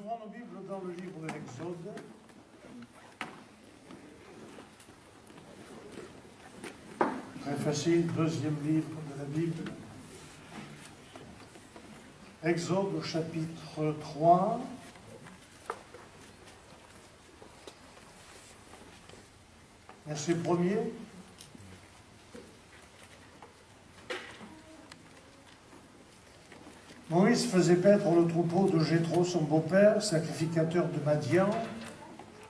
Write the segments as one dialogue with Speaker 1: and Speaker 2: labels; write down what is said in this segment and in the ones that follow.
Speaker 1: ouvrons nos Bibles dans le livre de l'Exode. Très facile, deuxième livre de la Bible. Exode au chapitre 3. Verset 1er. Moïse faisait paître le troupeau de Jéthro, son beau-père, sacrificateur de Madian,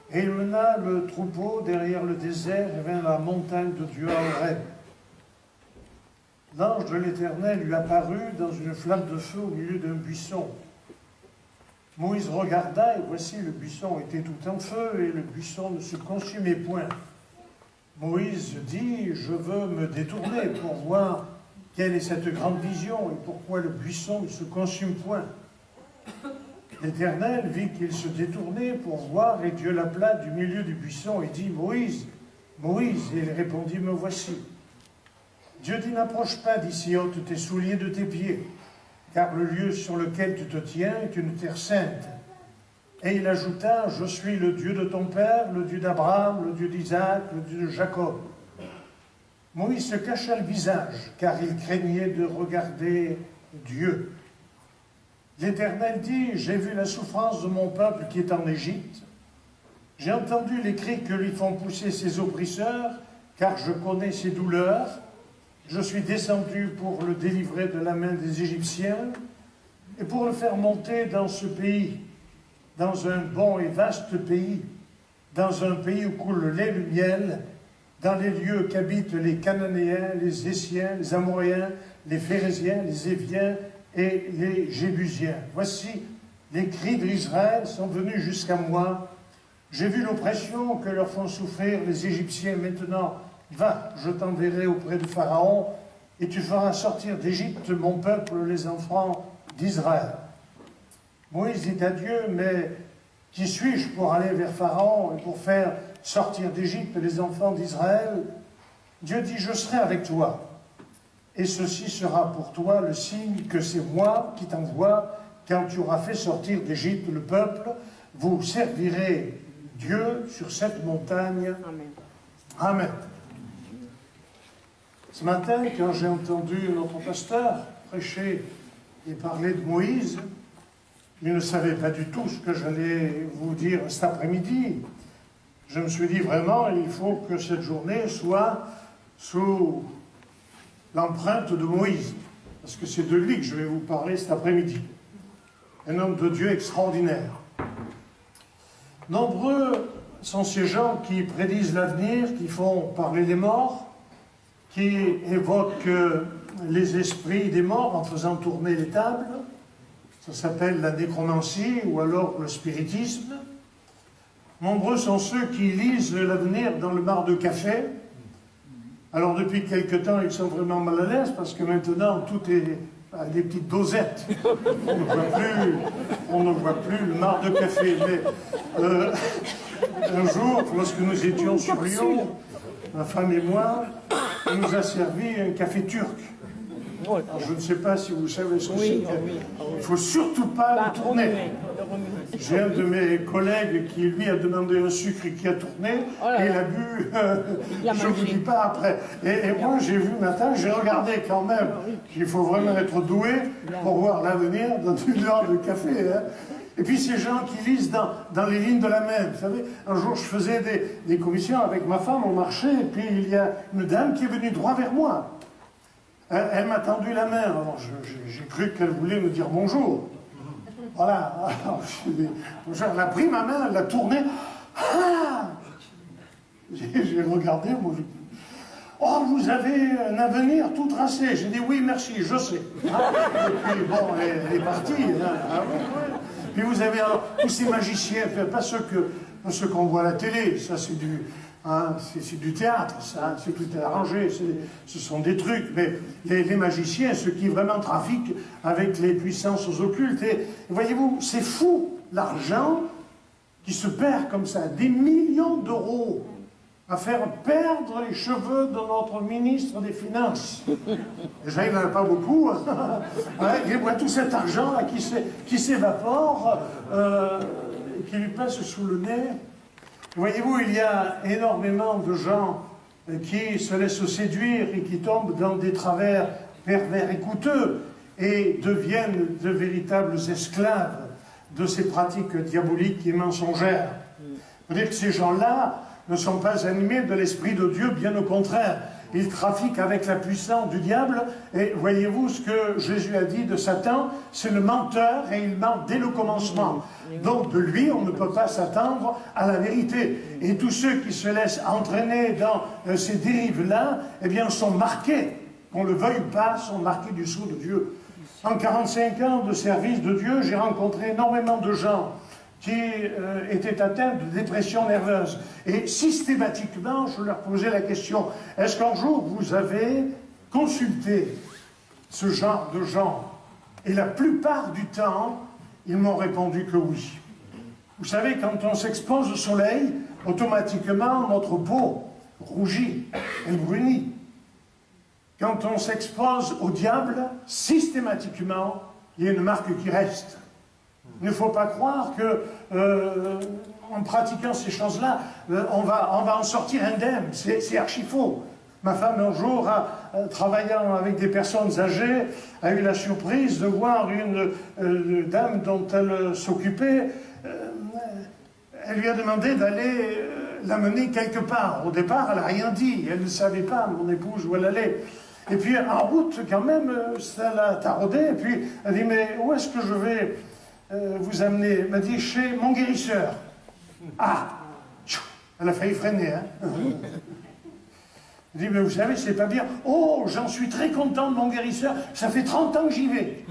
Speaker 1: et il mena le troupeau derrière le désert et vint à la montagne de Dieu à Horeb. L'ange de l'Éternel lui apparut dans une flamme de feu au milieu d'un buisson. Moïse regarda, et voici le buisson était tout en feu, et le buisson ne se consumait point. Moïse dit, je veux me détourner pour voir quelle est cette grande vision et pourquoi le buisson ne se consume point. L'Éternel vit qu'il se détournait pour voir, et Dieu l'appela du milieu du buisson et dit, Moïse, Moïse, et il répondit, me voici. Dieu dit, n'approche pas d'ici, ôte tes souliers de tes pieds, car le lieu sur lequel tu te tiens est une terre sainte. Et il ajouta, je suis le Dieu de ton père, le Dieu d'Abraham, le Dieu d'Isaac, le Dieu de Jacob. Moïse se cacha le visage, car il craignait de regarder Dieu. L'Éternel dit, j'ai vu la souffrance de mon peuple qui est en Égypte. J'ai entendu les cris que lui font pousser ses oppresseurs, car je connais ses douleurs. Je suis descendu pour le délivrer de la main des Égyptiens et pour le faire monter dans ce pays, dans un bon et vaste pays, dans un pays où coule le lait et le miel, dans les lieux qu'habitent les Cananéens, les Essiens, les Amoréens, les Phérésiens, les Éviens et les Jébusiens. Voici, les cris de l'Israël sont venus jusqu'à moi. J'ai vu l'oppression que leur font souffrir les Égyptiens. Maintenant, va, je t'enverrai auprès de Pharaon, et tu feras sortir d'Égypte mon peuple, les enfants d'Israël. Moïse dit à Dieu, mais qui suis-je pour aller vers Pharaon et pour faire sortir d'Égypte les enfants d'Israël? Dieu dit, je serai avec toi. Et ceci sera pour toi le signe que c'est moi qui t'envoie quand tu auras fait sortir d'Égypte le peuple. Vous servirez Dieu sur cette montagne. Amen. Amen. Ce matin, quand j'ai entendu notre pasteur prêcher et parler de Moïse, il ne savait pas du tout ce que j'allais vous dire cet après-midi. Je me suis dit vraiment, il faut que cette journée soit sous l'empreinte de Moïse, parce que c'est de lui que je vais vous parler cet après-midi. Un homme de Dieu extraordinaire. Nombreux sont ces gens qui prédisent l'avenir, qui font parler les morts, qui évoquent les esprits des morts en faisant tourner les tables. Ça s'appelle la nécromancie ou alors le spiritisme. Nombreux sont ceux qui lisent l'avenir dans le mar de café. Alors depuis quelque temps, ils sont vraiment mal à l'aise parce que maintenant, tout est à des petites dosettes. On ne voit plus le mar de café. Mais un jour, lorsque nous étions sur Lyon, ma femme et moi, on nous a servi un café turc. Alors, je ne sais pas si vous savez ce que c'est. Il ne faut surtout pas le tourner. J'ai un de mes collègues qui, lui, a demandé un sucre qui a tourné, et il a bu, je ne vous dis pas après. Et moi, j'ai vu matin, j'ai regardé quand même qu'il faut vraiment être doué pour voir l'avenir dans une heure de café. Hein. Et puis ces gens qui lisent dans les lignes de la main. Vous savez, un jour, je faisais des commissions avec ma femme, on marchait, et puis il y a une dame qui est venue droit vers moi. Elle m'a tendu la main, alors j'ai cru qu'elle voulait me dire bonjour. Voilà, alors, elle a pris ma main, elle l'a tournée. Ah, j'ai regardé, moi, oh, vous avez un avenir tout tracé. J'ai dit oui, merci, je sais. Ah, et puis bon, elle est partie. Hein. Ah, ouais. Puis vous avez alors tous ces magiciens, pas ceux qu'on voit à la télé, ça c'est du... Hein, c'est du théâtre, ça, c'est tout arrangé, ce sont des trucs, mais les magiciens, ceux qui vraiment trafiquent avec les puissances occultes, et voyez-vous, c'est fou, l'argent qui se perd comme ça, des millions d'euros. à faire perdre les cheveux de notre ministre des Finances. Déjà, il n'en a pas beaucoup. Il voit tout cet argent là, qui s'évapore, qui lui passe sous le nez. Voyez-vous, il y a énormément de gens qui se laissent séduire et qui tombent dans des travers pervers et coûteux et deviennent de véritables esclaves de ces pratiques diaboliques et mensongères. Vous dire que ces gens-là ne sont pas animés de l'Esprit de Dieu, bien au contraire. Ils trafiquent avec la puissance du diable. Et voyez-vous ce que Jésus a dit de Satan, c'est le menteur et il ment dès le commencement. Donc de lui, on ne peut pas s'attendre à la vérité. Et tous ceux qui se laissent entraîner dans ces dérives-là, eh bien, sont marqués, qu'on le veuille pas, sont marqués du sceau de Dieu. En 45 ans de service de Dieu, j'ai rencontré énormément de gens qui étaient atteints de dépression nerveuse. Et systématiquement, je leur posais la question, est-ce qu'un jour vous avez consulté ce genre de gens? Et la plupart du temps, ils m'ont répondu que oui. Vous savez, quand on s'expose au soleil, automatiquement, notre peau rougit, elle brunit. Quand on s'expose au diable, systématiquement, il y a une marque qui reste. Il ne faut pas croire que, en pratiquant ces choses-là, on va en sortir indemne. C'est archi faux. Ma femme, un jour, travaillant avec des personnes âgées, a eu la surprise de voir une dame dont elle s'occupait. Elle lui a demandé d'aller l'amener quelque part. Au départ, elle n'a rien dit. Elle ne savait pas, mon épouse, où elle allait. Et puis, en route, quand même, ça l'a taraudée. Et puis, elle dit, mais où est-ce que je vais vous amener? Elle m'a dit, chez mon guérisseur. Ah, elle a failli freiner, hein. Elle dit, mais vous savez, c'est pas bien. Oh, j'en suis très content de mon guérisseur, ça fait 30 ans que j'y vais.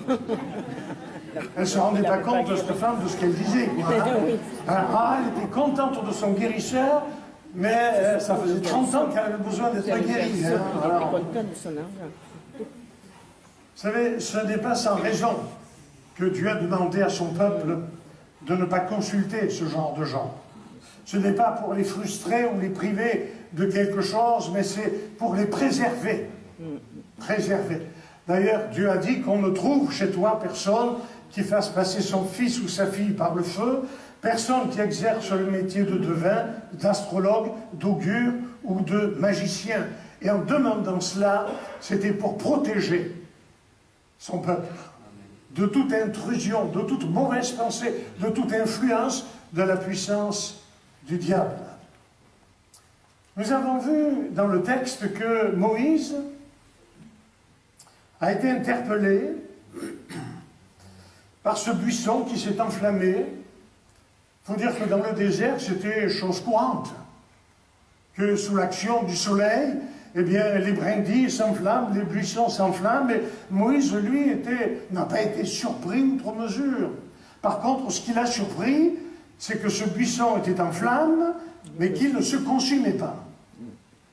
Speaker 1: Elle ne se rendait pas compte, cette femme, de ce qu'elle disait. Ah, elle était contente de son guérisseur, mais ça faisait 30 ans qu'elle avait besoin d'être guérie. Hein. Vous savez, ce n'est pas sans raison que Dieu a demandé à son peuple de ne pas consulter ce genre de gens. Ce n'est pas pour les frustrer ou les priver de quelque chose, mais c'est pour les préserver. Préserver. D'ailleurs, Dieu a dit qu'on ne trouve chez toi personne qui fasse passer son fils ou sa fille par le feu, personne qui exerce le métier de devin, d'astrologue, d'augure ou de magicien. Et en demandant cela, c'était pour protéger son peuple de toute intrusion, de toute mauvaise pensée, de toute influence de la puissance du diable. Nous avons vu dans le texte que Moïse a été interpellé par ce buisson qui s'est enflammé. Il faut dire que dans le désert, c'était chose courante, que sous l'action du soleil, eh bien, les brindilles s'enflamment, les buissons s'enflamment, et Moïse, lui, n'a pas été surpris outre mesure. Par contre, ce qui l'a surpris, c'est que ce buisson était en flamme, mais qu'il ne se consumait pas.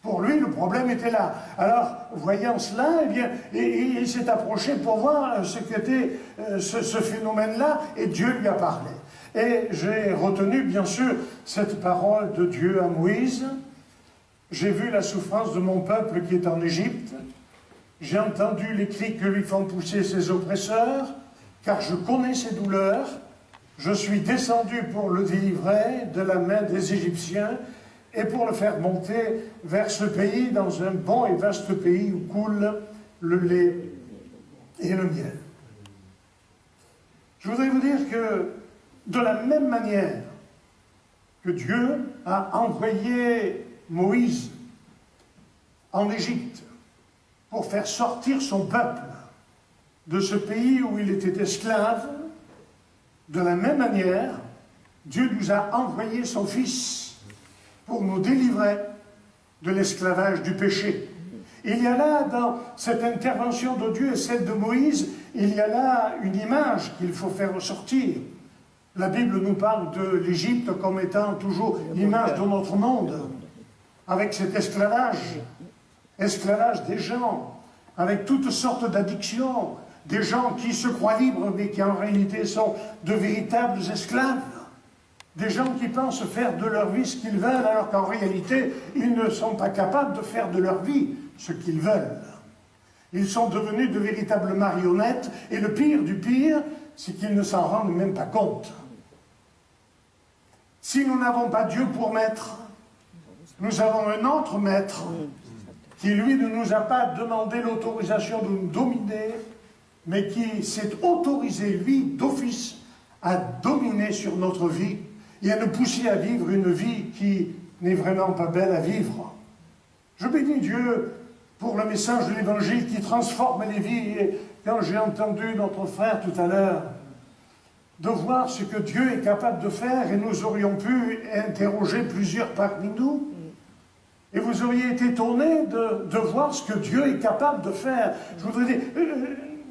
Speaker 1: Pour lui, le problème était là. Alors, voyant cela, eh bien, il s'est approché pour voir ce qu'était ce phénomène-là, et Dieu lui a parlé. Et j'ai retenu, bien sûr, cette parole de Dieu à Moïse. J'ai vu la souffrance de mon peuple qui est en Égypte. J'ai entendu les cris que lui font pousser ses oppresseurs, car je connais ses douleurs. Je suis descendu pour le délivrer de la main des Égyptiens et pour le faire monter vers ce pays, dans un bon et vaste pays où coule le lait et le miel. Je voudrais vous dire que, de la même manière que Dieu a envoyé Moïse en Égypte pour faire sortir son peuple de ce pays où il était esclave, de la même manière, Dieu nous a envoyé son Fils pour nous délivrer de l'esclavage du péché. Il y a là, dans cette intervention de Dieu et celle de Moïse, il y a là une image qu'il faut faire ressortir. La Bible nous parle de l'Égypte comme étant toujours l'image de notre monde, avec cet esclavage des gens, avec toutes sortes d'addictions, des gens qui se croient libres mais qui en réalité sont de véritables esclaves Des gens qui pensent faire de leur vie ce qu'ils veulent, alors qu'en réalité, ils ne sont pas capables de faire de leur vie ce qu'ils veulent. Ils sont devenus de véritables marionnettes, et le pire du pire, c'est qu'ils ne s'en rendent même pas compte. Si nous n'avons pas Dieu pour maître, nous avons un autre maître qui, lui, ne nous a pas demandé l'autorisation de nous dominer, mais qui s'est autorisé, lui, d'office, à dominer sur notre vie et à nous pousser à vivre une vie qui n'est vraiment pas belle à vivre. Je bénis Dieu pour le message de l'Évangile qui transforme les vies. Et quand j'ai entendu notre frère tout à l'heure, de voir ce que Dieu est capable de faire, et nous aurions pu interroger plusieurs parmi nous, et vous auriez été étonnés de voir ce que Dieu est capable de faire. Je voudrais dire,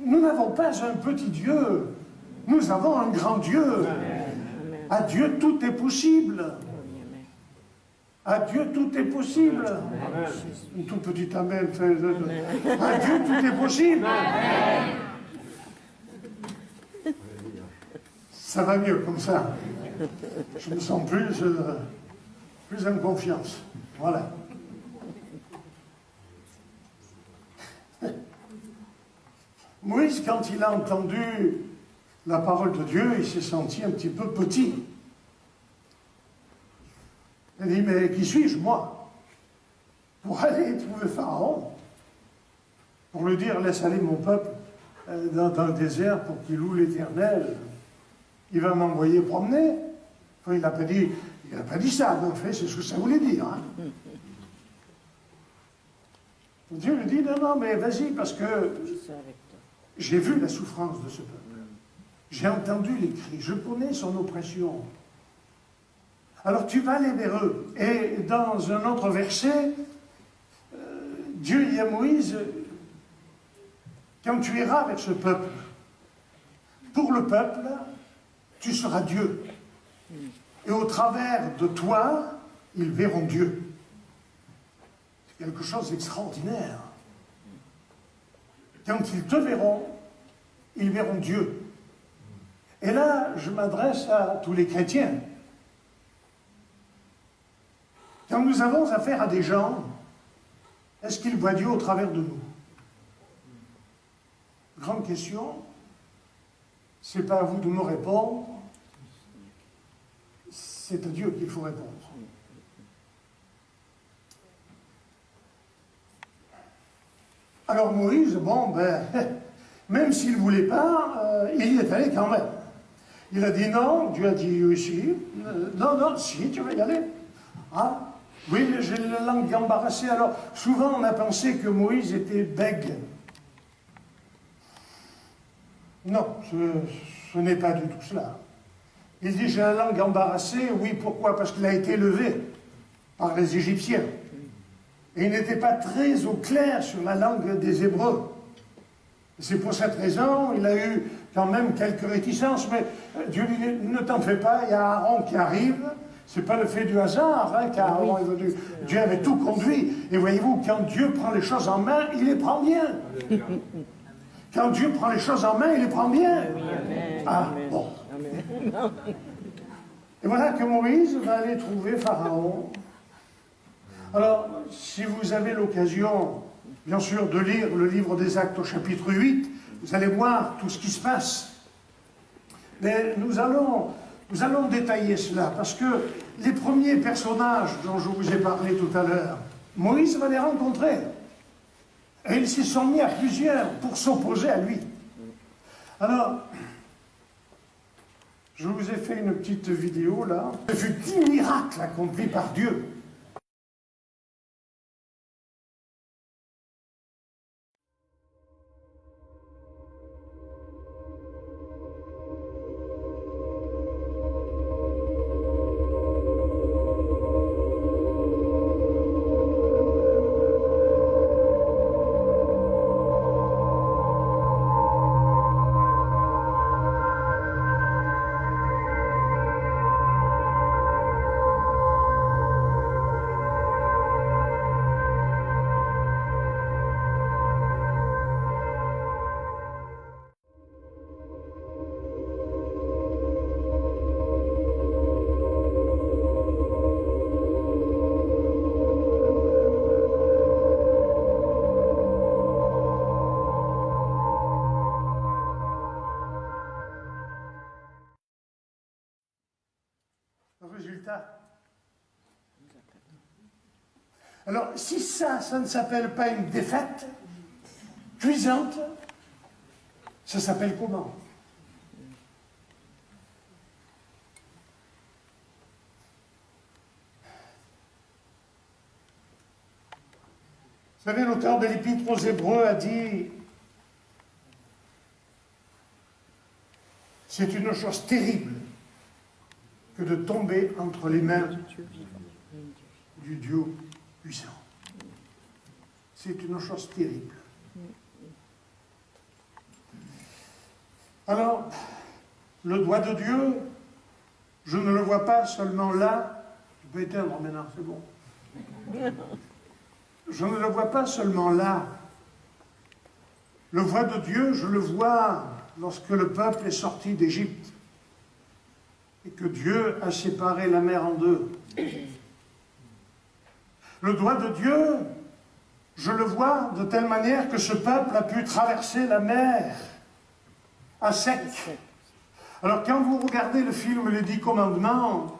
Speaker 1: nous n'avons pas un petit Dieu, nous avons un grand Dieu. Amen. À Dieu, tout est possible. À Dieu, tout est possible. Amen. Un tout petit amen. À Dieu, tout est possible. Amen. Ça va mieux comme ça. Je me sens plus en confiance. Voilà. Moïse, quand il a entendu la parole de Dieu, il s'est senti un petit peu petit. Il a dit, mais qui suis-je, moi, pour aller trouver Pharaon, pour lui dire, laisse aller mon peuple dans le désert pour qu'il loue l'Éternel. Il va m'envoyer promener. Enfin, il n'a pas dit ça, mais en fait, c'est ce que ça voulait dire. Hein. Dieu lui dit, non, mais vas-y, parce que j'ai vu la souffrance de ce peuple. J'ai entendu les cris, je connais son oppression. Alors tu vas aller vers eux. Et dans un autre verset, Dieu dit à Moïse, quand tu iras vers ce peuple, pour le peuple, tu seras Dieu. Et au travers de toi, ils verront Dieu. C'est quelque chose d'extraordinaire. Quand ils te verront, ils verront Dieu. Et là, je m'adresse à tous les chrétiens. Quand nous avons affaire à des gens, est-ce qu'ils voient Dieu au travers de nous? Grande question. Ce n'est pas à vous de me répondre. C'est à Dieu qu'il faut répondre. Alors Moïse, bon, même s'il ne voulait pas, il y est allé quand même. Il a dit non, Dieu a dit si, non, si, tu vas y aller. Ah, oui, mais j'ai la langue embarrassée. Alors, souvent on a pensé que Moïse était bègue. Non, ce n'est pas du tout cela. Il dit, j'ai la langue embarrassée, oui, pourquoi? Parce qu'il a été élevé par les Égyptiens. Et il n'était pas très au clair sur la langue des Hébreux. C'est pour cette raison, il a eu quand même quelques réticences, mais Dieu lui dit, ne t'en fais pas, il y a Aaron qui arrive, c'est pas le fait du hasard, hein, car Dieu avait tout conduit. Et voyez-vous, quand Dieu prend les choses en main, il les prend bien. Quand Dieu prend les choses en main, il les prend bien. Ah, bon. Et voilà que Moïse va aller trouver Pharaon. Alors, si vous avez l'occasion, bien sûr, de lire le livre des Actes au chapitre 8, vous allez voir tout ce qui se passe. Mais nous allons détailler cela, parce que les premiers personnages dont je vous ai parlé tout à l'heure, Moïse va les rencontrer. Et ils s'y sont mis à plusieurs pour s'opposer à lui. Alors, je vous ai fait une petite vidéo là. Ce fut 10 miracles accomplis par Dieu. résultat. Alors, si ça ne s'appelle pas une défaite cuisante, ça s'appelle comment? Vous savez, l'auteur de l'Épître aux Hébreux a dit: c'est une chose terrible que de tomber entre les mains du Dieu puissant. C'est une chose terrible. Alors, le doigt de Dieu, je ne le vois pas seulement là. Je peux éteindre maintenant, c'est bon. Je ne le vois pas seulement là. Le doigt de Dieu, je le vois lorsque le peuple est sorti d'Égypte et que Dieu a séparé la mer en deux. Le doigt de Dieu, je le vois de telle manière que ce peuple a pu traverser la mer à sec. Alors quand vous regardez le film Les 10 Commandements,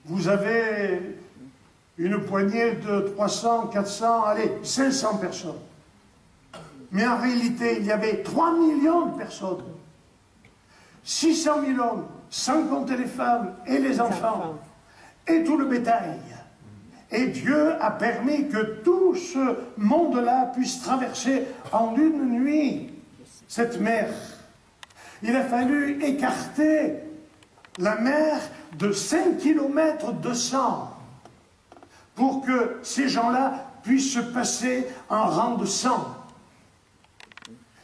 Speaker 1: vous avez une poignée de 300, 400, allez, 500 personnes. Mais en réalité, il y avait 3 millions de personnes. 600 000 hommes, sans compter les femmes et les enfants, et tout le bétail. Et Dieu a permis que tout ce monde-là puisse traverser en une nuit cette mer. Il a fallu écarter la mer de 5 km de sang pour que ces gens-là puissent se passer en rang de sang.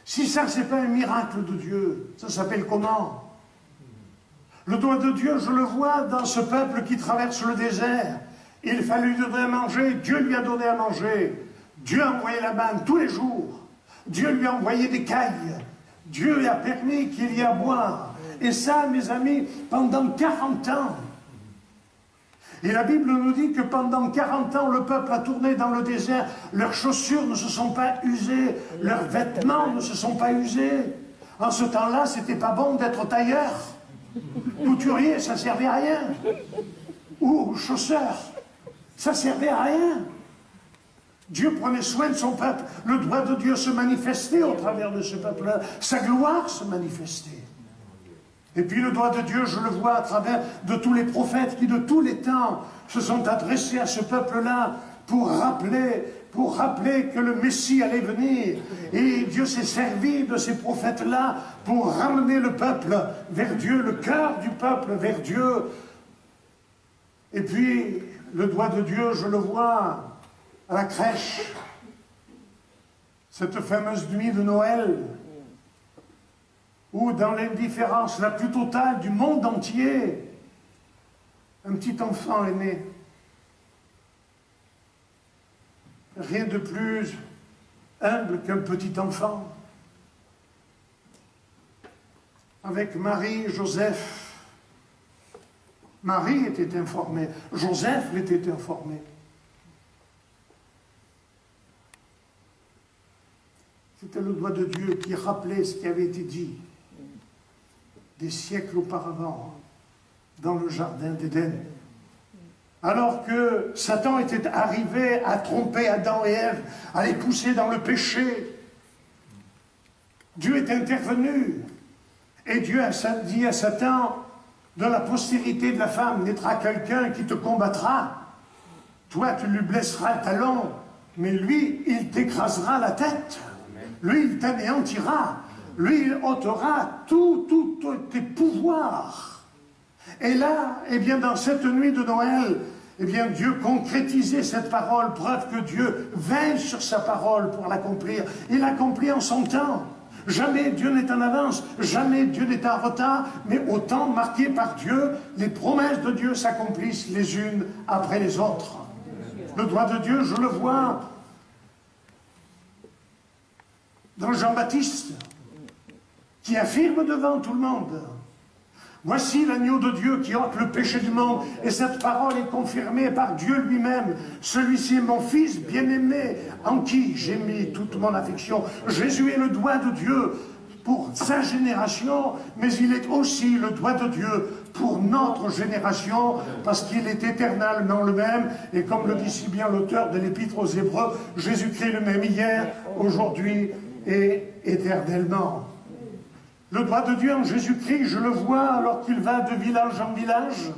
Speaker 1: Si ça, c'est pas un miracle de Dieu, ça s'appelle comment? Le doigt de Dieu, je le vois dans ce peuple qui traverse le désert. Il fallut lui donner à manger, Dieu lui a donné à manger. Dieu a envoyé la manne tous les jours. Dieu lui a envoyé des cailles. Dieu a permis qu'il y ait à boire. Et ça, mes amis, pendant 40 ans. Et la Bible nous dit que pendant 40 ans, le peuple a tourné dans le désert. Leurs chaussures ne se sont pas usées. Leurs vêtements ne se sont pas usés. En ce temps-là, c'était pas bon d'être tailleur. Couturier, ça servait à rien. Ou chausseur, ça servait à rien. Dieu prenait soin de son peuple. Le doigt de Dieu se manifestait au travers de ce peuple-là. Sa gloire se manifestait. Et puis le doigt de Dieu, je le vois à travers de tous les prophètes qui de tous les temps se sont adressés à ce peuple-là pour rappeler que le Messie allait venir. Et Dieu s'est servi de ces prophètes-là pour ramener le peuple vers Dieu, le cœur du peuple vers Dieu. Et puis le doigt de Dieu, je le vois à la crèche, cette fameuse nuit de Noël, où dans l'indifférence la plus totale du monde entier, un petit enfant est né. Rien de plus humble qu'un petit enfant. Avec Marie et Joseph. Marie était informée, Joseph était informé. C'était le doigt de Dieu qui rappelait ce qui avait été dit des siècles auparavant dans le jardin d'Éden. Alors que Satan était arrivé à tromper Adam et Ève, à les pousser dans le péché, Dieu est intervenu et Dieu a dit à Satan: de la postérité de la femme naîtra quelqu'un qui te combattra. Toi, tu lui blesseras le talon, mais lui, il t'écrasera la tête. Lui, il t'anéantira. Lui, il ôtera tous tes pouvoirs. Et là, eh bien, dans cette nuit de Noël, eh bien, Dieu concrétisait cette parole, preuve que Dieu veille sur sa parole pour l'accomplir. Il l'accomplit en son temps. Jamais Dieu n'est en avance, jamais Dieu n'est en retard, mais au temps marqué par Dieu, les promesses de Dieu s'accomplissent les unes après les autres. Le doigt de Dieu, je le vois dans Jean-Baptiste, qui affirme devant tout le monde: voici l'agneau de Dieu qui ôte le péché du monde. Et cette parole est confirmée par Dieu lui-même. Celui-ci est mon fils bien-aimé, en qui j'ai mis toute mon affection. Jésus est le doigt de Dieu pour sa génération, mais il est aussi le doigt de Dieu pour notre génération, parce qu'il est éternellement le même, et comme le dit si bien l'auteur de l'Épître aux Hébreux, Jésus-Christ le même hier, aujourd'hui et éternellement. Le doigt de Dieu en Jésus-Christ, je le vois alors qu'il va de village en village,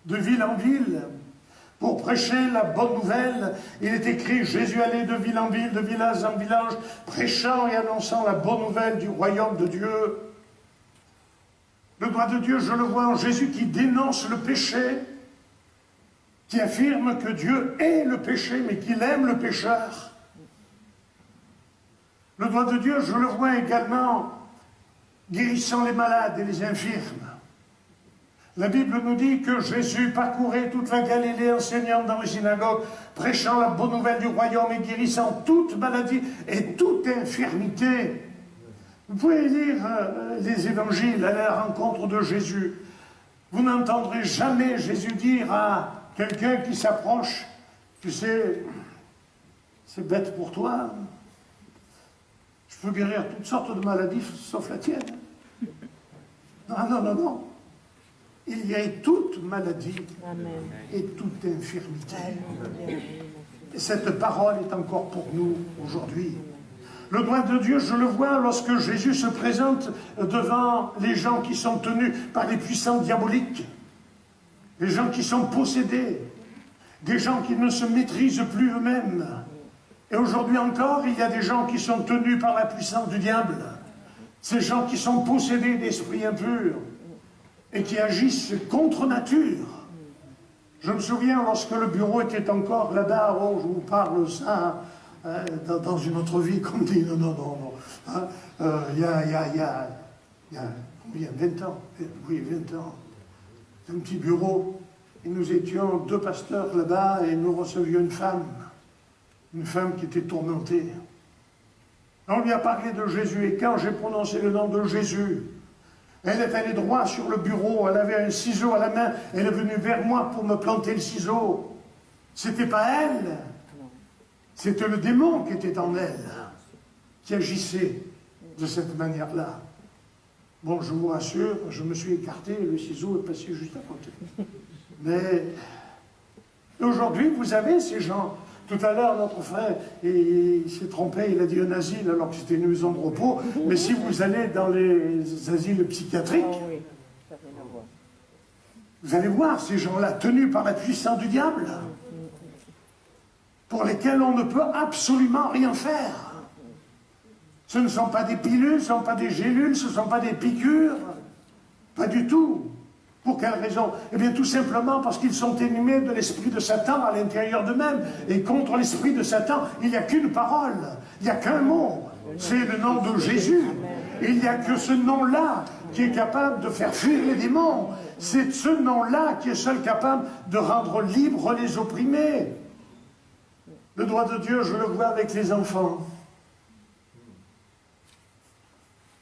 Speaker 1: de ville en ville, pour prêcher la bonne nouvelle. Il est écrit, Jésus allait de ville en ville, de village en village, prêchant et annonçant la bonne nouvelle du royaume de Dieu. Le doigt de Dieu, je le vois en Jésus qui dénonce le péché, qui affirme que Dieu est le péché, mais qu'il aime le pécheur. Le doigt de Dieu, je le vois également guérissant les malades et les infirmes. La Bible nous dit que Jésus parcourait toute la Galilée enseignant dans les synagogues, prêchant la bonne nouvelle du royaume et guérissant toute maladie et toute infirmité. Vous pouvez lire les évangiles, aller à la rencontre de Jésus. Vous n'entendrez jamais Jésus dire à quelqu'un qui s'approche, tu sais, c'est bête pour toi, je peux guérir toutes sortes de maladies sauf la tienne. Non, non, non, non. Il y a toute maladie et toute infirmité. Et cette parole est encore pour nous aujourd'hui. Le doigt de Dieu, je le vois lorsque Jésus se présente devant les gens qui sont tenus par les puissants diaboliques, les gens qui sont possédés, des gens qui ne se maîtrisent plus eux-mêmes. Et aujourd'hui encore, il y a des gens qui sont tenus par la puissance du diable, ces gens qui sont possédés d'esprits impurs et qui agissent contre nature. Je me souviens, lorsque le bureau était encore là-bas, oh, je vous parle ça, dans une autre vie, comme dit, non, non, non, non. Hein, il y a combien, 20 ans, oui, 20 ans, un petit bureau, et nous étions 2 pasteurs là-bas, et nous recevions une femme qui était tourmentée. On lui a parlé de Jésus, et quand j'ai prononcé le nom de Jésus, elle est allée droit sur le bureau, elle avait un ciseau à la main, elle est venue vers moi pour me planter le ciseau. C'était pas elle, c'était le démon qui était en elle, qui agissait de cette manière-là. Bon, je vous rassure, je me suis écarté, le ciseau est passé juste à côté. Mais aujourd'hui, vous avez ces gens. Tout à l'heure, notre frère, il s'est trompé, il a dit un asile alors que c'était une maison de repos. Mais si vous allez dans les asiles psychiatriques, vous allez voir ces gens-là tenus par la puissance du diable, pour lesquels on ne peut absolument rien faire. Ce ne sont pas des pilules, ce ne sont pas des gélules, ce ne sont pas des piqûres, pas du tout. Pour quelle raison? Eh bien, tout simplement parce qu'ils sont animés de l'esprit de Satan à l'intérieur d'eux-mêmes. Et contre l'esprit de Satan, il n'y a qu'une parole, il n'y a qu'un mot. C'est le nom de Jésus. Il n'y a que ce nom-là qui est capable de faire fuir les démons. C'est ce nom-là qui est seul capable de rendre libres les opprimés. Le doigt de Dieu, je le vois avec les enfants.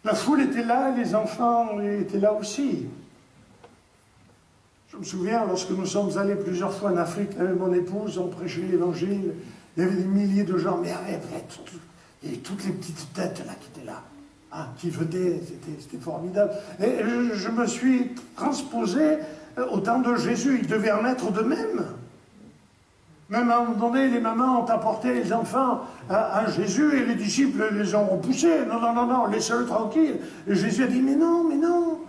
Speaker 1: La foule était là, et les enfants étaient là aussi. Je me souviens, lorsque nous sommes allés plusieurs fois en Afrique, avec mon épouse, on prêchait l'évangile, il y avait des milliers de gens, mais il y avait toutes les petites têtes là qui étaient là, hein, qui venaient, c'était formidable. Et je me suis transposé au temps de Jésus, il devait en être de même. Même à un moment donné, les mamans ont apporté les enfants à Jésus et les disciples les ont repoussés. Non, non, non, non, laissez-le tranquille. Et Jésus a dit, mais non, mais non.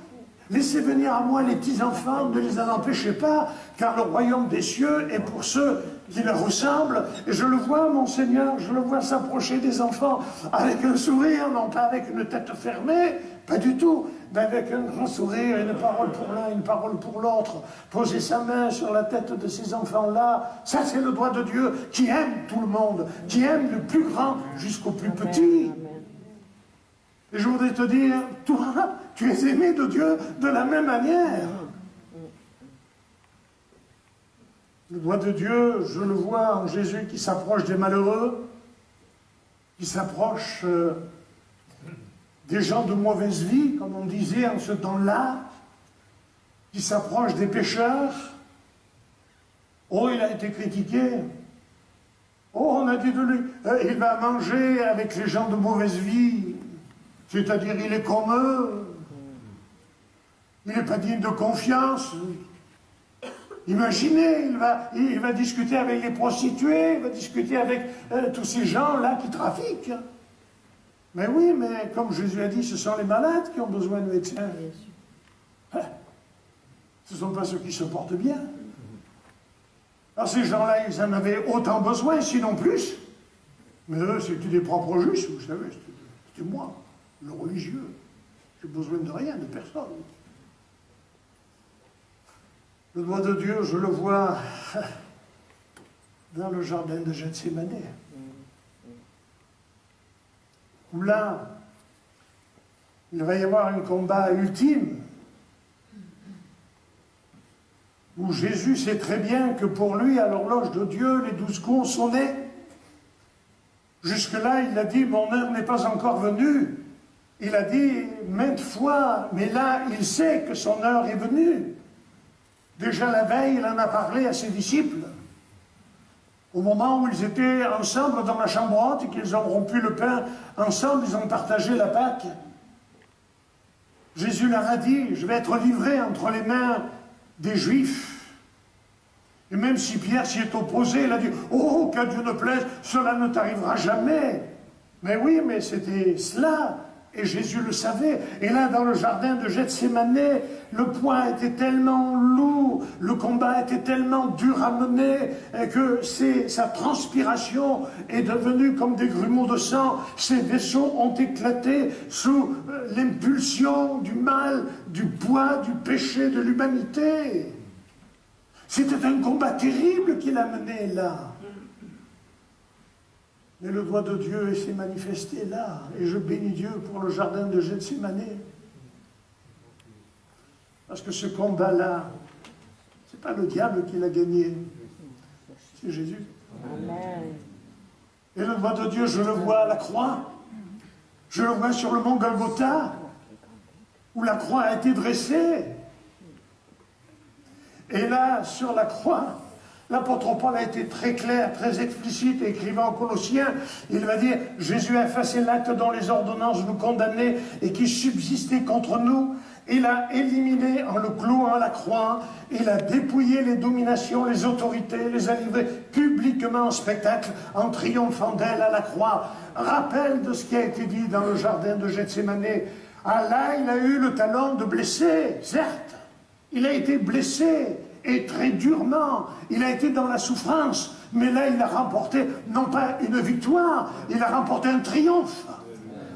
Speaker 1: Laissez venir à moi les petits-enfants, ne les en empêchez pas, car le royaume des cieux est pour ceux qui leur ressemblent. Et je le vois, mon Seigneur, je le vois s'approcher des enfants avec un sourire, non pas avec une tête fermée, pas du tout, mais avec un grand sourire, une parole pour l'un, une parole pour l'autre. Poser sa main sur la tête de ces enfants-là, ça c'est le doigt de Dieu qui aime tout le monde, qui aime le plus grand jusqu'au plus petit. Et je voudrais te dire, toi, tu es aimé de Dieu de la même manière. Le doigt de Dieu, je le vois en Jésus qui s'approche des malheureux, qui s'approche des gens de mauvaise vie, comme on disait en ce temps-là, qui s'approche des pécheurs. Oh, il a été critiqué. Oh, on a dit de lui, il va manger avec les gens de mauvaise vie. C'est-à-dire, il est comme eux. Il n'est pas digne de confiance. Imaginez, il va discuter avec les prostituées, il va discuter avec tous ces gens-là qui trafiquent. Mais oui, mais comme Jésus a dit, ce sont les malades qui ont besoin de médecins. Ce ne sont pas ceux qui se portent bien. Alors ces gens-là, ils en avaient autant besoin, sinon plus. Mais eux, c'était des propres justes, vous savez, c'était moi, le religieux. J'ai besoin de rien, de personne. Le doigt de Dieu, je le vois dans le jardin de Gethsémane. Où là, il va y avoir un combat ultime. Où Jésus sait très bien que pour lui, à l'horloge de Dieu, les 12 coups sonnaient. Jusque-là, il a dit, mon heure n'est pas encore venue. Il a dit maintes fois, mais là, il sait que son heure est venue. Déjà la veille, il en a parlé à ses disciples. Au moment où ils étaient ensemble dans la chambre haute et qu'ils ont rompu le pain ensemble, ils ont partagé la Pâque. Jésus leur a dit, je vais être livré entre les mains des Juifs. Et même si Pierre s'y est opposé, il a dit, oh, qu'à Dieu ne plaise, cela ne t'arrivera jamais. Mais oui, mais c'était cela. Et Jésus le savait. Et là, dans le jardin de Gethsémane, le poids était tellement lourd, le combat était tellement dur à mener, que sa transpiration est devenue comme des grumeaux de sang. Ses vaisseaux ont éclaté sous l'impulsion du mal, du poids, du péché de l'humanité. C'était un combat terrible qu'il a mené là. Mais le doigt de Dieu s'est manifesté là, et je bénis Dieu pour le jardin de Gethsémane. Parce que ce combat-là, ce n'est pas le diable qui l'a gagné, c'est Jésus. Amen. Et le doigt de Dieu, je le vois à la croix, je le vois sur le mont Golgotha, où la croix a été dressée. Et là, sur la croix, l'apôtre Paul a été très clair, très explicite, écrivant aux Colossiens, il va dire, Jésus a effacé l'acte dont les ordonnances nous condamnaient et qui subsistait contre nous. Il a éliminé en le clouant à la croix, il a dépouillé les dominations, les autorités, les a livrées publiquement en spectacle, en triomphant d'elles à la croix. Rappel de ce qui a été dit dans le jardin de Gethsémane. Ah là, il a eu le talent de blesser, certes, il a été blessé, et très durement, il a été dans la souffrance, mais là il a remporté non pas une victoire, il a remporté un triomphe.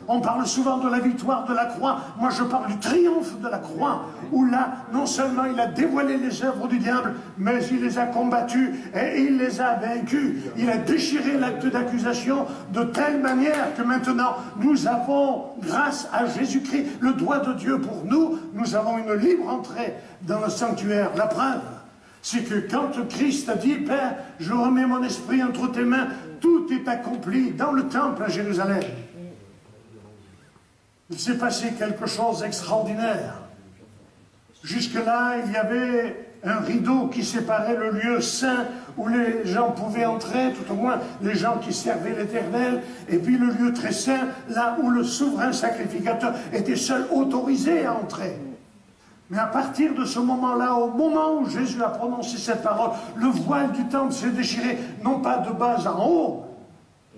Speaker 1: On parle souvent de la victoire de la croix, moi je parle du triomphe de la croix, où là, non seulement il a dévoilé les œuvres du diable, mais il les a combattues et il les a vaincus. Il a déchiré l'acte d'accusation de telle manière que maintenant nous avons, grâce à Jésus-Christ, le doigt de Dieu pour nous, nous avons une libre entrée dans le sanctuaire. La preuve, c'est que quand Christ a dit, Père, je remets mon esprit entre tes mains, tout est accompli dans le temple à Jérusalem. Il s'est passé quelque chose d'extraordinaire. Jusque-là, il y avait un rideau qui séparait le lieu saint où les gens pouvaient entrer, tout au moins les gens qui servaient l'Éternel, et puis le lieu très saint, là où le souverain sacrificateur était seul autorisé à entrer. Mais à partir de ce moment-là, au moment où Jésus a prononcé cette parole, le voile du temple s'est déchiré, non pas de bas en haut,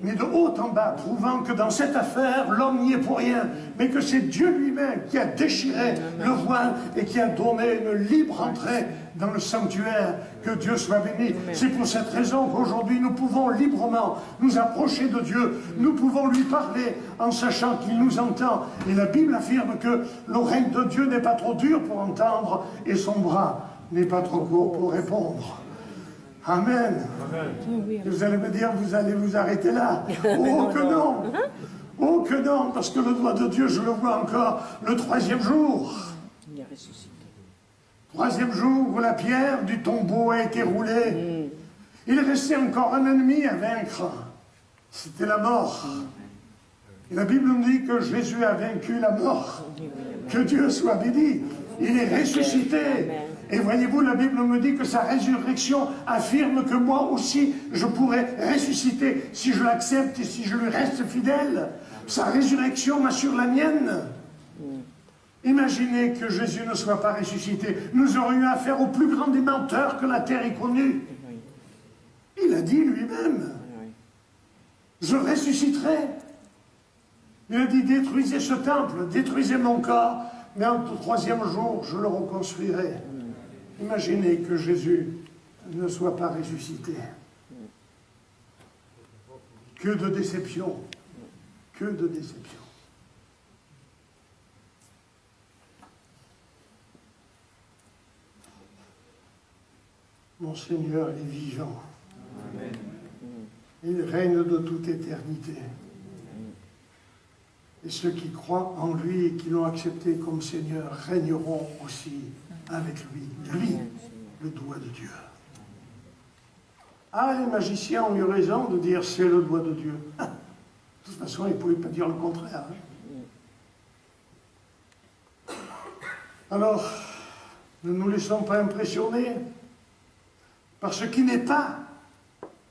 Speaker 1: mais de haut en bas, prouvant que dans cette affaire, l'homme n'y est pour rien, mais que c'est Dieu lui-même qui a déchiré le voile et qui a donné une libre entrée dans le sanctuaire. Que Dieu soit béni. C'est pour cette raison qu'aujourd'hui nous pouvons librement nous approcher de Dieu, nous pouvons lui parler en sachant qu'il nous entend. Et la Bible affirme que l'oreille de Dieu n'est pas trop dure pour entendre et son bras n'est pas trop court pour répondre. Amen. Amen. Vous allez me dire, vous allez vous arrêter là. Oh que non. Oh que non, parce que le doigt de Dieu, je le vois encore le troisième jour. Il est ressuscité. Troisième jour où la pierre du tombeau a été roulée. Il restait encore un ennemi à vaincre. C'était la mort. Et la Bible nous dit que Jésus a vaincu la mort. Que Dieu soit béni. Il est ressuscité. Et voyez-vous, la Bible me dit que sa résurrection affirme que moi aussi, je pourrais ressusciter si je l'accepte et si je lui reste fidèle. Sa résurrection m'assure la mienne. Imaginez que Jésus ne soit pas ressuscité. Nous aurions affaire au plus grand des menteurs que la terre ait connu. Il a dit lui-même, je ressusciterai. Il a dit, détruisez ce temple, détruisez mon corps, mais au troisième jour, je le reconstruirai. Imaginez que Jésus ne soit pas ressuscité. Que de déception, que de déception. Mon Seigneur est vivant. Amen. Il règne de toute éternité. Et ceux qui croient en lui et qui l'ont accepté comme Seigneur régneront aussi avec lui. Lui, le doigt de Dieu. Ah, les magiciens ont eu raison de dire c'est le doigt de Dieu. De toute façon, ils ne pouvaient pas dire le contraire. Alors, ne nous laissons pas impressionner par ce qui n'est pas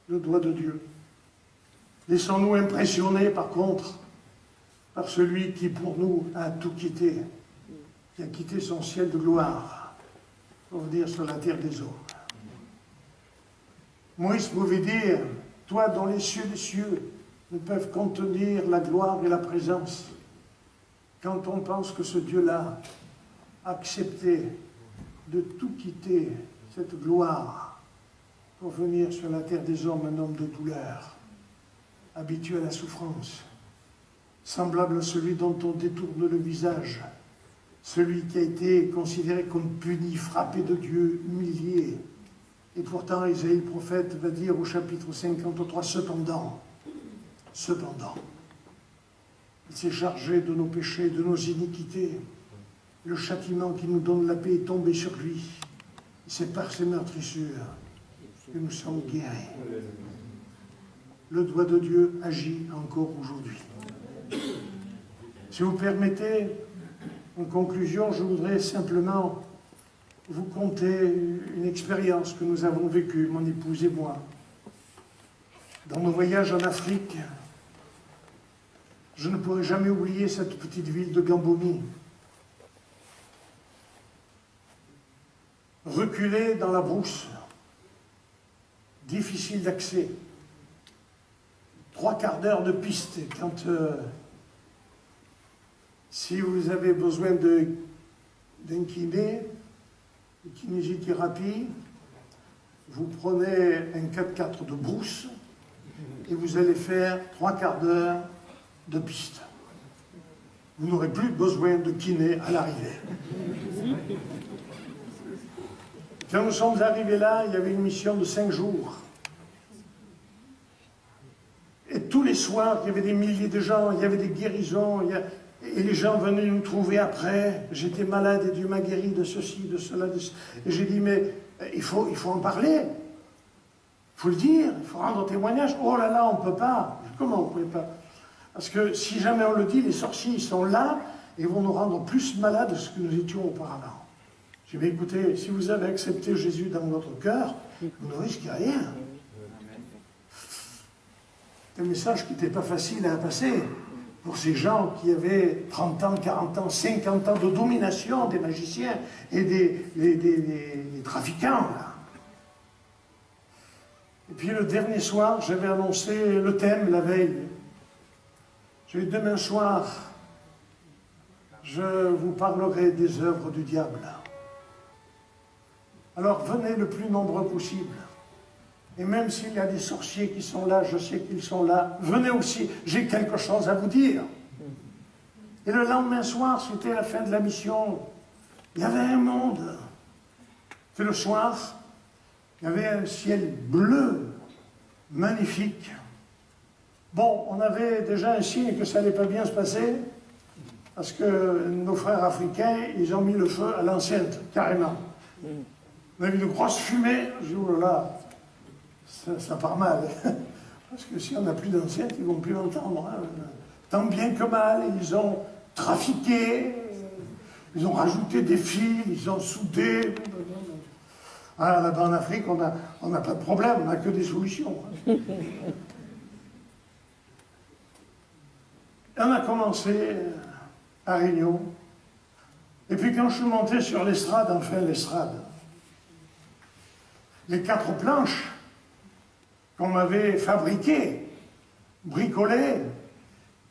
Speaker 1: le doigt de Dieu. Laissons-nous impressionner, par contre, par celui qui, pour nous, a tout quitté, qui a quitté son ciel de gloire, pour venir sur la terre des hommes. Moïse pouvait dire, toi dont les cieux des cieux ne peuvent contenir la gloire et la présence, quand on pense que ce Dieu-là a accepté de tout quitter, cette gloire, pour venir sur la terre des hommes, un homme de douleur, habitué à la souffrance, semblable à celui dont on détourne le visage, celui qui a été considéré comme puni, frappé de Dieu, humilié. Et pourtant, Isaïe, le prophète, va dire au chapitre 53, cependant, il s'est chargé de nos péchés, de nos iniquités. Le châtiment qui nous donne la paix est tombé sur lui. C'est par ses meurtrissures que nous sommes guéris. Le doigt de Dieu agit encore aujourd'hui. Si vous permettez, en conclusion, je voudrais simplement vous conter une expérience que nous avons vécue, mon épouse et moi. Dans nos voyages en Afrique, je ne pourrai jamais oublier cette petite ville de Gambomi. Reculée dans la brousse, difficile d'accès, 3/4 d'heure de piste. Quand, si vous avez besoin d'un kiné, de kinésithérapie, vous prenez un 4x4 de brousse et vous allez faire 3/4 d'heure de piste. Vous n'aurez plus besoin de kiné à l'arrivée. Quand nous sommes arrivés là, il y avait une mission de 5 jours. Et tous les soirs, il y avait des milliers de gens, il y avait des guérisons, et les gens venaient nous trouver après. J'étais malade et Dieu m'a guéri de ceci, de cela. Et j'ai dit, mais il faut en parler. Il faut le dire, il faut rendre témoignage. Oh là là, on ne peut pas. Comment on ne peut pas? Parce que si jamais on le dit, les sorciers ils sont là et vont nous rendre plus malades que nous étions auparavant. J'ai dit, écoutez, si vous avez accepté Jésus dans votre cœur, vous ne risquez rien. C'est un message qui n'était pas facile à passer pour ces gens qui avaient 30 ans, 40 ans, 50 ans de domination des magiciens et des trafiquants. Là. Et puis le dernier soir, j'avais annoncé le thème la veille. J'ai dit, demain soir, je vous parlerai des œuvres du diable. Alors venez le plus nombreux possible. Et même s'il y a des sorciers qui sont là, je sais qu'ils sont là, venez aussi, j'ai quelque chose à vous dire. Et le lendemain soir, c'était la fin de la mission. Il y avait un monde. Et le soir, il y avait un ciel bleu, magnifique. Bon, on avait déjà un signe que ça n'allait pas bien se passer, parce que nos frères africains, ils ont mis le feu à l'enceinte, carrément. On a vu une grosse fumée, je dis, oh là là, ça part mal. Parce que si on n'a plus d'enceinte, ils ne vont plus l'entendre. Hein. Tant bien que mal, ils ont trafiqué, ils ont rajouté des fils, ils ont soudé. Ah, là-bas en Afrique, on n'a pas de problème, on n'a que des solutions. On a commencé à Réunion Et puis quand je suis monté sur l'estrade, enfin l'estrade, les 4 planches qu'on m'avait fabriquées, bricolées,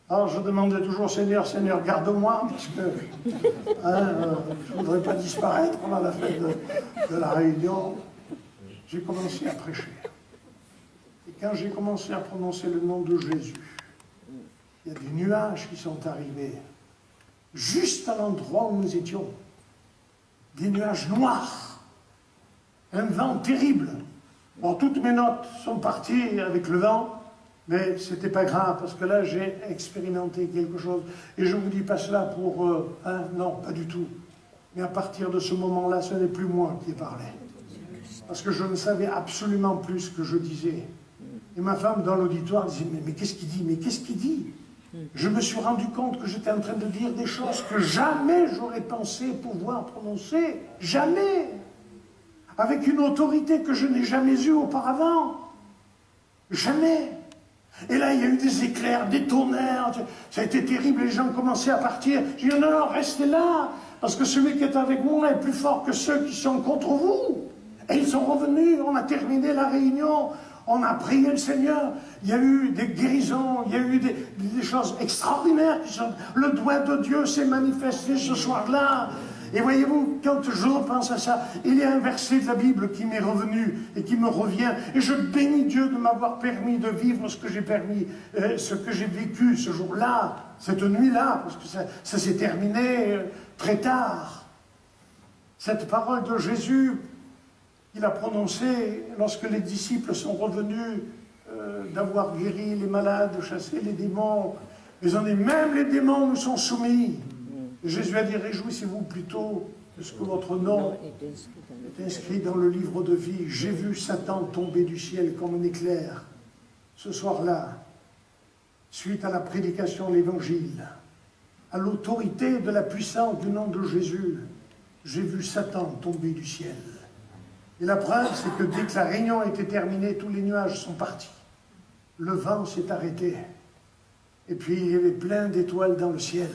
Speaker 1: alors je demandais toujours, Seigneur, Seigneur, garde-moi, parce que je ne voudrais pas disparaître pendant la fête de la Réunion. J'ai commencé à prêcher. Et quand j'ai commencé à prononcer le nom de Jésus, il y a des nuages qui sont arrivés, juste à l'endroit où nous étions. Des nuages noirs, un vent terrible. Bon, toutes mes notes sont parties avec le vent, mais ce n'était pas grave, parce que là, j'ai expérimenté quelque chose. Et je ne vous dis pas cela pour... non, pas du tout. Mais à partir de ce moment-là, ce n'est plus moi qui ai parlé. Parce que je ne savais absolument plus ce que je disais. Et ma femme, dans l'auditoire, disait, mais qu'est-ce qu'il dit? Mais qu'est-ce qu'il dit? Je me suis rendu compte que j'étais en train de dire des choses que jamais j'aurais pensé pouvoir prononcer. Jamais! Avec une autorité que je n'ai jamais eue auparavant. Jamais! Et là, il y a eu des éclairs, des tonnerres, ça a été terrible, les gens commençaient à partir. J'ai dit, non, restez là, parce que celui qui est avec moi est plus fort que ceux qui sont contre vous. Et ils sont revenus, on a terminé la réunion, on a prié le Seigneur, il y a eu des guérisons, il y a eu des choses extraordinaires. Le doigt de Dieu s'est manifesté ce soir-là. Et voyez-vous, quand je repense à ça, il y a un verset de la Bible qui m'est revenu et qui me revient. Et je bénis Dieu de m'avoir permis de vivre ce que j'ai vécu ce jour-là, cette nuit-là, parce que ça s'est terminé très tard. Cette parole de Jésus, il a prononcée lorsque les disciples sont revenus d'avoir guéri les malades, chassé les démons. Ils ont dit, même les démons nous sont soumis. Jésus a dit, réjouissez-vous plutôt de ce que votre nom est inscrit dans le livre de vie. J'ai vu Satan tomber du ciel comme un éclair. Ce soir-là, suite à la prédication de l'Évangile, à l'autorité de la puissance du nom de Jésus, j'ai vu Satan tomber du ciel. Et la preuve, c'est que dès que la réunion a été terminée, tous les nuages sont partis. Le vent s'est arrêté. Et puis, il y avait plein d'étoiles dans le ciel.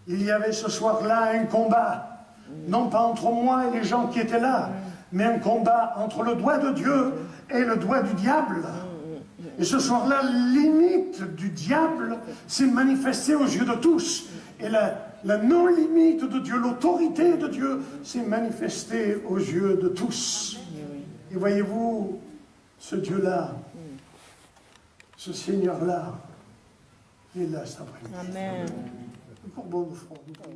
Speaker 1: Il y avait ce soir-là un combat, non pas entre moi et les gens qui étaient là, mais un combat entre le doigt de Dieu et le doigt du diable. Et ce soir-là, limite du diable s'est manifestée aux yeux de tous. Et la non-limite de Dieu, l'autorité de Dieu s'est manifestée aux yeux de tous. Et voyez-vous, ce Dieu-là, ce Seigneur-là, il est là cet après-midi.
Speaker 2: Amen.
Speaker 1: Nous courbons nos fronts, nous prions.